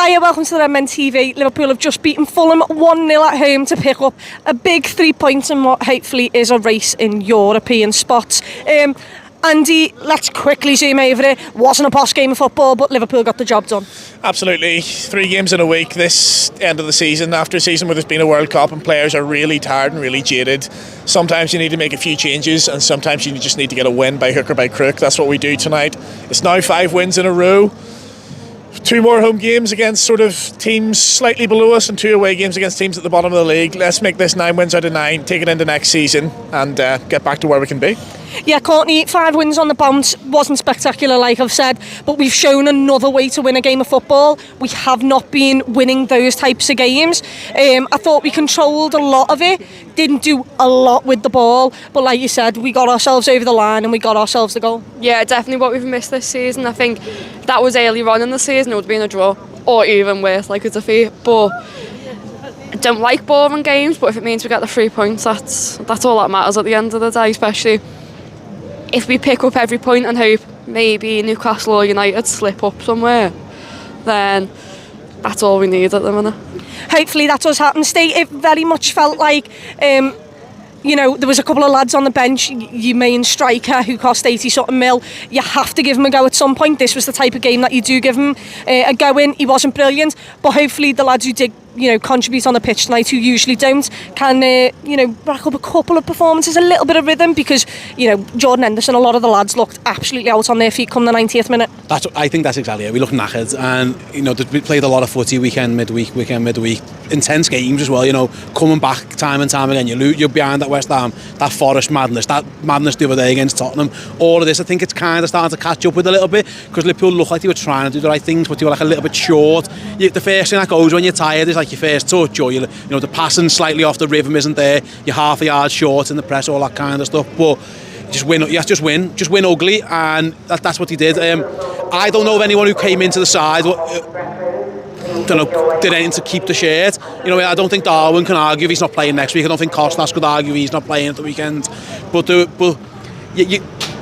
Hiya, welcome to the Red Men TV. Liverpool have just beaten Fulham 1-0 at home to pick up a big 3 points in what hopefully is a race in European spots. Andy, let's quickly zoom over it. Wasn't a posh game of football, but Liverpool got the job done. Absolutely. 3 games in a week this end of the season, after a season where there's been a World Cup and players are really tired and really jaded. Sometimes you need to make a few changes and sometimes you just need to get a win by hook or by crook. That's what we do tonight. It's now 5 wins in a row. 2 more home games against sort of teams slightly below us and 2 away games against teams at the bottom of the league. Let's make this 9 wins out of 9, take it into next season and get back to where we can be. Yeah, Courtney, 5 wins on the bounce. Wasn't spectacular, like I've said, but we've shown another way to win a game of football. We have not been winning those types of games. I thought we controlled a lot of it, didn't do a lot with the ball, but like you said, we got ourselves over the line and we got ourselves the goal. Yeah, definitely what we've missed this season. I think that was earlier on in the season, it would have been a draw, or even worse, like a defeat. But I don't like boring games, but if it means we get the 3 points, that's all that matters at the end of the day, especially if we pick up every point and hope maybe Newcastle or United slip up somewhere, then that's all we need at the minute. Hopefully that does happen. It very much felt like, there was a couple of lads on the bench, your main striker who cost 80-something mil. You have to give him a go at some point. This was the type of game that you do give him a go in. He wasn't brilliant, but hopefully the lads who did contribute on the pitch tonight, who usually don't, can rack up a couple of performances, a little bit of rhythm, because Jordan Henderson, a lot of the lads looked absolutely out on their feet come the 90th minute. I think that's exactly it. We look knackered, and we played a lot of footy weekend midweek, intense games as well. Coming back time and time again, you're behind that West Ham, that Forest madness, that madness the other day against Tottenham. All of this, I think it's kind of starting to catch up with a little bit, because Liverpool looked like they were trying to do the right things, but they were like a little bit short. The first thing that goes when you're tired is like your first touch, or the passing slightly off the rhythm isn't there, you're half a yard short in the press, all that kind of stuff. But just win ugly, and that's what he did. I don't know of anyone who came into the side did anything to keep the shirt. I don't think Darwin can argue if he's not playing next week. I don't think Costas could argue he's not playing at the weekend. But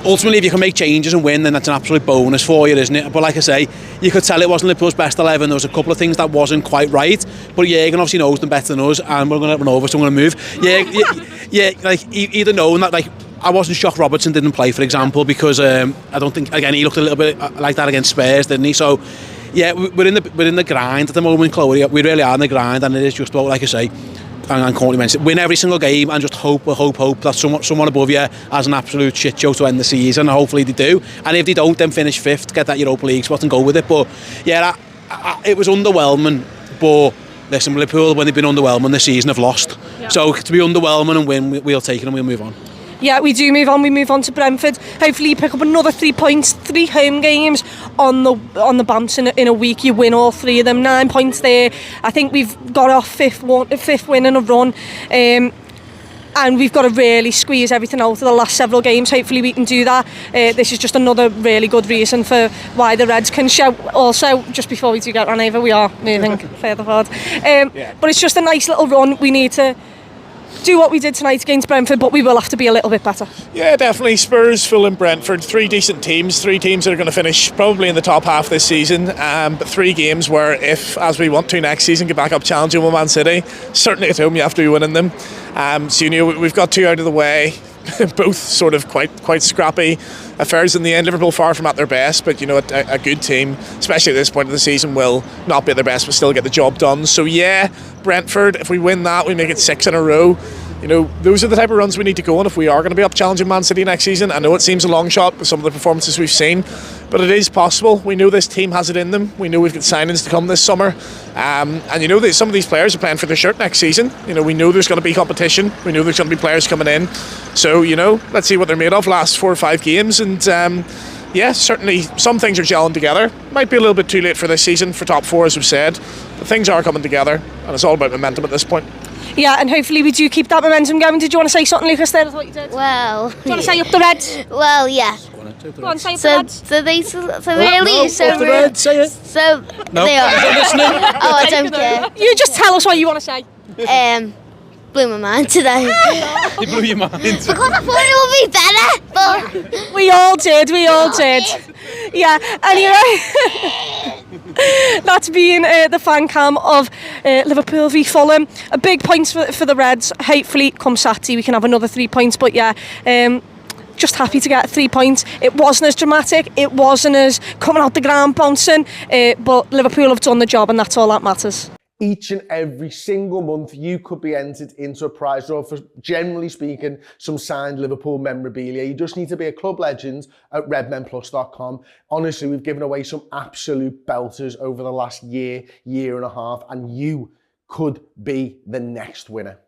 ultimately, if you can make changes and win, then that's an absolute bonus for you, isn't it? But like I say, you could tell it wasn't Liverpool's best 11. There was a couple of things that wasn't quite right. But Jürgen obviously knows them better than us, and we're going to run over, so I'm going to move. Either knowing that, I wasn't shocked Robertson didn't play, for example, because I don't think, again, he looked a little bit like that against Spurs, didn't he? So, yeah, we're in the grind at the moment, Chloe. We really are in the grind, and it is just about, like I say, and Courtney mentioned, win every single game and just hope that someone above you has an absolute shit show to end the season, and hopefully they do. And if they don't, then finish 5th, get that Europa League spot and go with it. But yeah, it was underwhelming. But listen, Liverpool, when they've been underwhelming this season, have lost. Yeah. So to be underwhelming and win, we'll take it and we'll move on. Yeah, we do move on. We move on to Brentford. Hopefully you pick up another 3 points, 3 home games on the bounce in a week. You win all 3 of them, 9 points there. I think we've got our fifth win in a run. And we've got to really squeeze everything out of the last several games. Hopefully we can do that. This is just another really good reason for why the Reds can show. Also, just before we do get run over, we are moving further forward. But it's just a nice little run. We need to do what we did tonight against Brentford, but we will have to be a little bit better. Yeah, definitely. Spurs, Fulham, Brentford, 3 decent teams, 3 teams that are going to finish probably in the top half this season, but 3 games where, if, as we want to next season, get back up challenging with Man City, certainly at home you have to be winning them. So we've got 2 out of the way, both sort of quite scrappy affairs in the end. Liverpool far from at their best, but a good team, especially at this point of the season, will not be at their best but still get the job done. So yeah, Brentford, if we win that, we make it 6 in a row. Those are the type of runs we need to go on if we are going to be up challenging Man City next season. I know it seems a long shot with some of the performances we've seen, but it is possible. We know this team has it in them. We know we've got signings to come this summer, and that some of these players are playing for their shirt next season. We know there's going to be competition. We know there's going to be players coming in. So let's see what they're made of last 4 or 5 games, and yeah, certainly some things are gelling together. Might be a little bit too late for this season for top 4, as we've said, but things are coming together, and it's all about momentum at this point. Yeah, and hopefully we do keep that momentum going. Did you want to say something, Lucas, there? I thought you did. Well... Do you want to say up the Reds? Well, yeah. Go on, say up the Reds. So really... Up the Reds, say it. So... No, they are... listening. Oh, I don't care. You just tell us what you want to say. Blew my mind today. You blew your mind. Because I thought it would be better, but... We all did. Yeah, anyway... That's been the fan cam of Liverpool v Fulham. A big points for the Reds. Hopefully, come Saturday, we can have another 3 points. But yeah, just happy to get 3 points. It wasn't as dramatic. It wasn't as coming out the ground bouncing. But Liverpool have done the job, and that's all that matters. Each and every single month, you could be entered into a prize draw for, generally speaking, some signed Liverpool memorabilia. You just need to be a club legend at redmenplus.com. Honestly, we've given away some absolute belters over the last year and a half, and you could be the next winner.